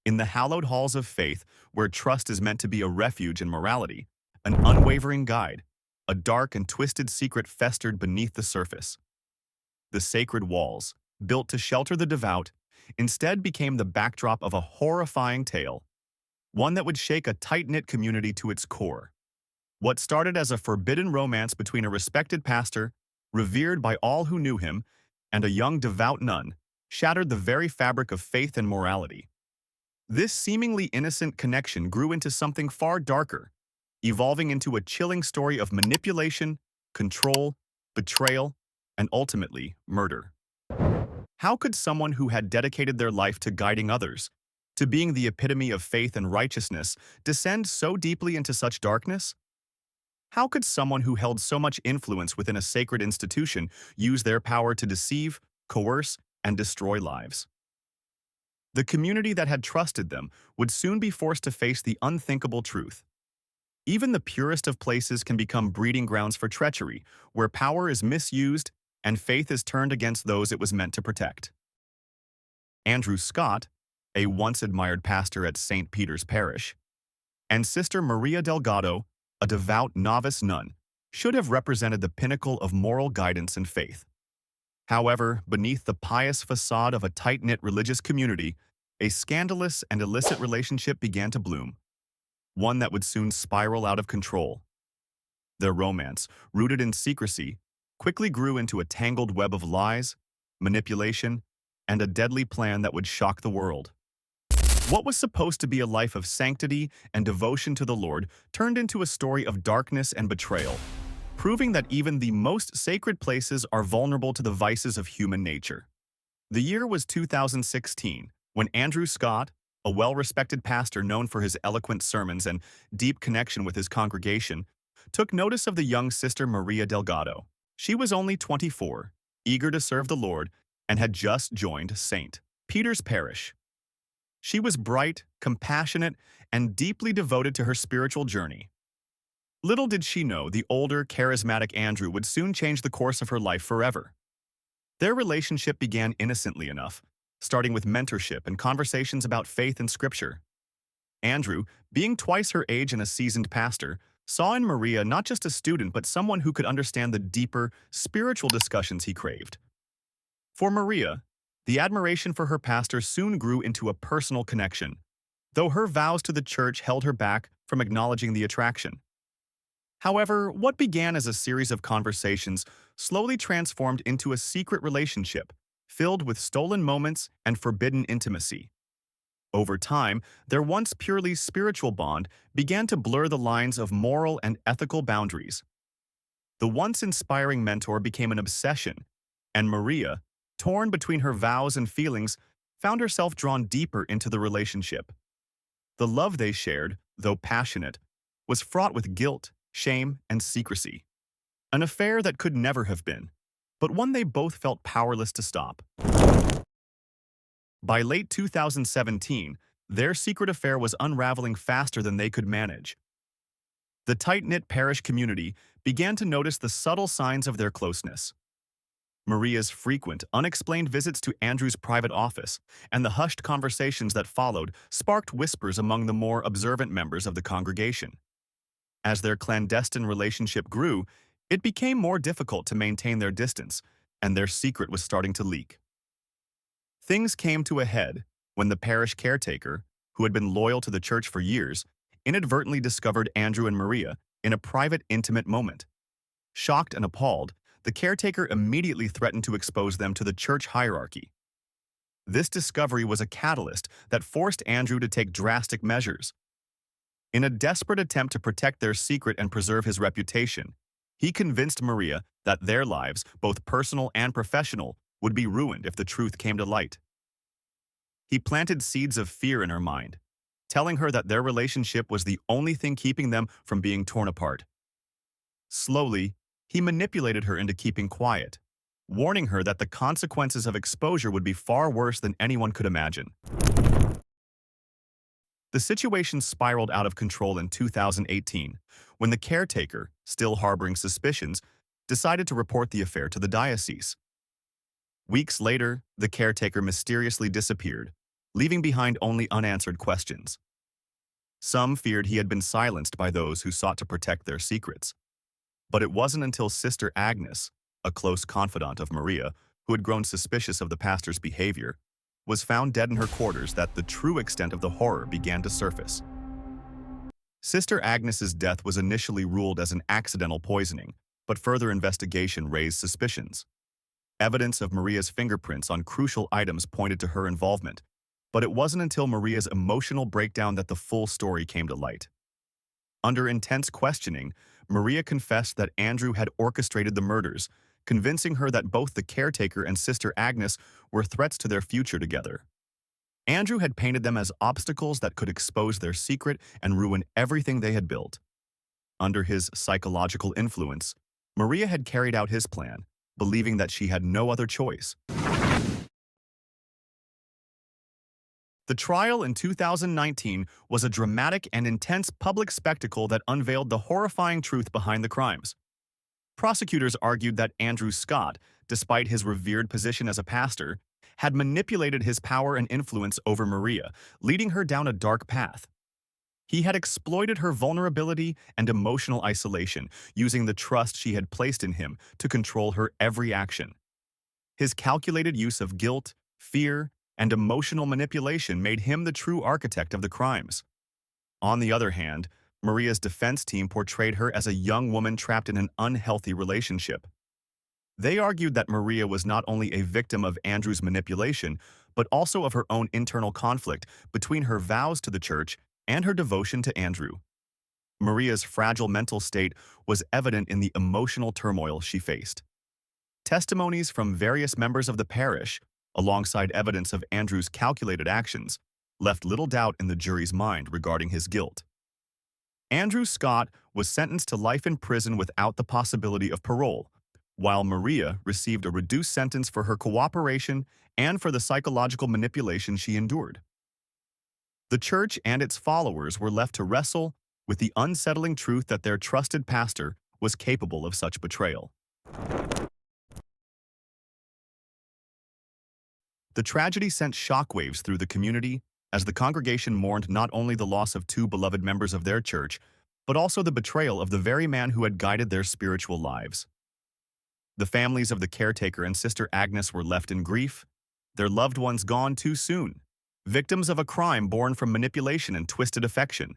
In the hallowed halls of faith, where trust is meant to be a refuge in morality, an unwavering guide, a dark and twisted secret festered beneath the surface. The sacred walls, built to shelter the devout, instead became the backdrop of a horrifying tale, one that would shake a tight-knit community to its core. What started as a forbidden romance between a respected pastor, revered by all who knew him, and a young devout nun, shattered the very fabric of faith and morality. This seemingly innocent connection grew into something far darker, evolving into a chilling story of manipulation, control, betrayal, and ultimately, murder. How could someone who had dedicated their life to guiding others, to being the epitome of faith and righteousness, descend so deeply into such darkness? How could someone who held so much influence within a sacred institution use their power to deceive, coerce, and destroy lives? The community that had trusted them would soon be forced to face the unthinkable truth. Even the purest of places can become breeding grounds for treachery, where power is misused and faith is turned against those it was meant to protect. Andrew Scott, a once admired pastor at St. Peter's Parish, and Sister Maria Delgado, a devout novice nun, should have represented the pinnacle of moral guidance and faith. However, beneath the pious facade of a tight-knit religious community, a scandalous and illicit relationship began to bloom, one that would soon spiral out of control. Their romance, rooted in secrecy, quickly grew into a tangled web of lies, manipulation, and a deadly plan that would shock the world. What was supposed to be a life of sanctity and devotion to the Lord turned into a story of darkness and betrayal, proving that even the most sacred places are vulnerable to the vices of human nature. The year was 2016, when Andrew Scott, a well-respected pastor known for his eloquent sermons and deep connection with his congregation, took notice of the young Sister Maria Delgado. She was only 24, eager to serve the Lord, and had just joined St. Peter's Parish. She was bright, compassionate, and deeply devoted to her spiritual journey. Little did she know the older, charismatic Andrew would soon change the course of her life forever. Their relationship began innocently enough, starting with mentorship and conversations about faith and scripture. Andrew, being twice her age and a seasoned pastor, saw in Maria not just a student but someone who could understand the deeper, spiritual discussions he craved. For Maria, the admiration for her pastor soon grew into a personal connection, though her vows to the church held her back from acknowledging the attraction. However, what began as a series of conversations slowly transformed into a secret relationship, filled with stolen moments and forbidden intimacy. Over time, their once purely spiritual bond began to blur the lines of moral and ethical boundaries. The once inspiring mentor became an obsession, and Maria, torn between her vows and feelings, found herself drawn deeper into the relationship. The love they shared, though passionate, was fraught with guilt, shame, and secrecy. An affair that could never have been, but one they both felt powerless to stop. By late 2017, their secret affair was unraveling faster than they could manage. The tight-knit parish community began to notice the subtle signs of their closeness. Maria's frequent, unexplained visits to Andrew's private office and the hushed conversations that followed sparked whispers among the more observant members of the congregation. As their clandestine relationship grew, it became more difficult to maintain their distance, and their secret was starting to leak. Things came to a head when the parish caretaker, who had been loyal to the church for years, inadvertently discovered Andrew and Maria in a private, intimate moment. Shocked and appalled, the caretaker immediately threatened to expose them to the church hierarchy. This discovery was a catalyst that forced Andrew to take drastic measures. In a desperate attempt to protect their secret and preserve his reputation, he convinced Maria that their lives, both personal and professional, would be ruined if the truth came to light. He planted seeds of fear in her mind, telling her that their relationship was the only thing keeping them from being torn apart. Slowly, he manipulated her into keeping quiet, warning her that the consequences of exposure would be far worse than anyone could imagine. The situation spiraled out of control in 2018, when the caretaker, still harboring suspicions, decided to report the affair to the diocese. Weeks later, the caretaker mysteriously disappeared, leaving behind only unanswered questions. Some feared he had been silenced by those who sought to protect their secrets. But it wasn't until Sister Agnes, a close confidant of Maria, who had grown suspicious of the pastor's behavior, was found dead in her quarters that the true extent of the horror began to surface. Sister Agnes's death was initially ruled as an accidental poisoning, but further investigation raised suspicions. Evidence of Maria's fingerprints on crucial items pointed to her involvement, but it wasn't until Maria's emotional breakdown that the full story came to light. Under intense questioning, Maria confessed that Andrew had orchestrated the murders, convincing her that both the caretaker and Sister Agnes were threats to their future together. Andrew had painted them as obstacles that could expose their secret and ruin everything they had built. Under his psychological influence, Maria had carried out his plan, believing that she had no other choice. The trial in 2019 was a dramatic and intense public spectacle that unveiled the horrifying truth behind the crimes. Prosecutors argued that Andrew Scott, despite his revered position as a pastor, had manipulated his power and influence over Maria, leading her down a dark path. He had exploited her vulnerability and emotional isolation, using the trust she had placed in him to control her every action. His calculated use of guilt, fear, and emotional manipulation made him the true architect of the crimes. On the other hand, Maria's defense team portrayed her as a young woman trapped in an unhealthy relationship. They argued that Maria was not only a victim of Andrew's manipulation, but also of her own internal conflict between her vows to the church and her devotion to Andrew. Maria's fragile mental state was evident in the emotional turmoil she faced. Testimonies from various members of the parish, alongside evidence of Andrew's calculated actions, left little doubt in the jury's mind regarding his guilt. Andrew Scott was sentenced to life in prison without the possibility of parole, while Maria received a reduced sentence for her cooperation and for the psychological manipulation she endured. The church and its followers were left to wrestle with the unsettling truth that their trusted pastor was capable of such betrayal. The tragedy sent shockwaves through the community as the congregation mourned not only the loss of two beloved members of their church, but also the betrayal of the very man who had guided their spiritual lives. The families of the caretaker and Sister Agnes were left in grief, their loved ones gone too soon, victims of a crime born from manipulation and twisted affection.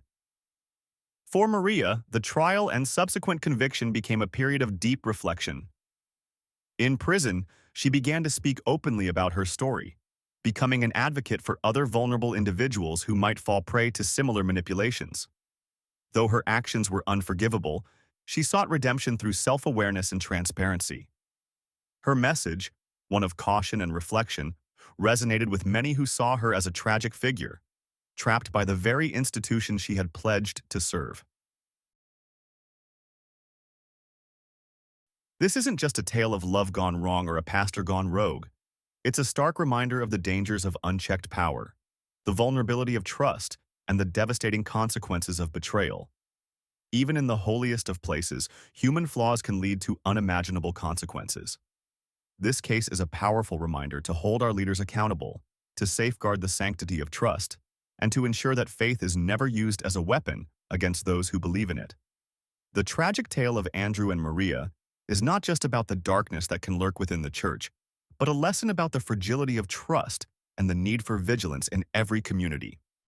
For Maria, the trial and subsequent conviction became a period of deep reflection. In prison, she began to speak openly about her story, becoming an advocate for other vulnerable individuals who might fall prey to similar manipulations. Though her actions were unforgivable, she sought redemption through self-awareness and transparency. Her message, one of caution and reflection, resonated with many who saw her as a tragic figure, trapped by the very institution she had pledged to serve. This isn't just a tale of love gone wrong or a pastor gone rogue. It's a stark reminder of the dangers of unchecked power, the vulnerability of trust, and the devastating consequences of betrayal. Even in the holiest of places, human flaws can lead to unimaginable consequences. This case is a powerful reminder to hold our leaders accountable, to safeguard the sanctity of trust, and to ensure that faith is never used as a weapon against those who believe in it. The tragic tale of Andrew and Maria is not just about the darkness that can lurk within the church, but a lesson about the fragility of trust and the need for vigilance in every community.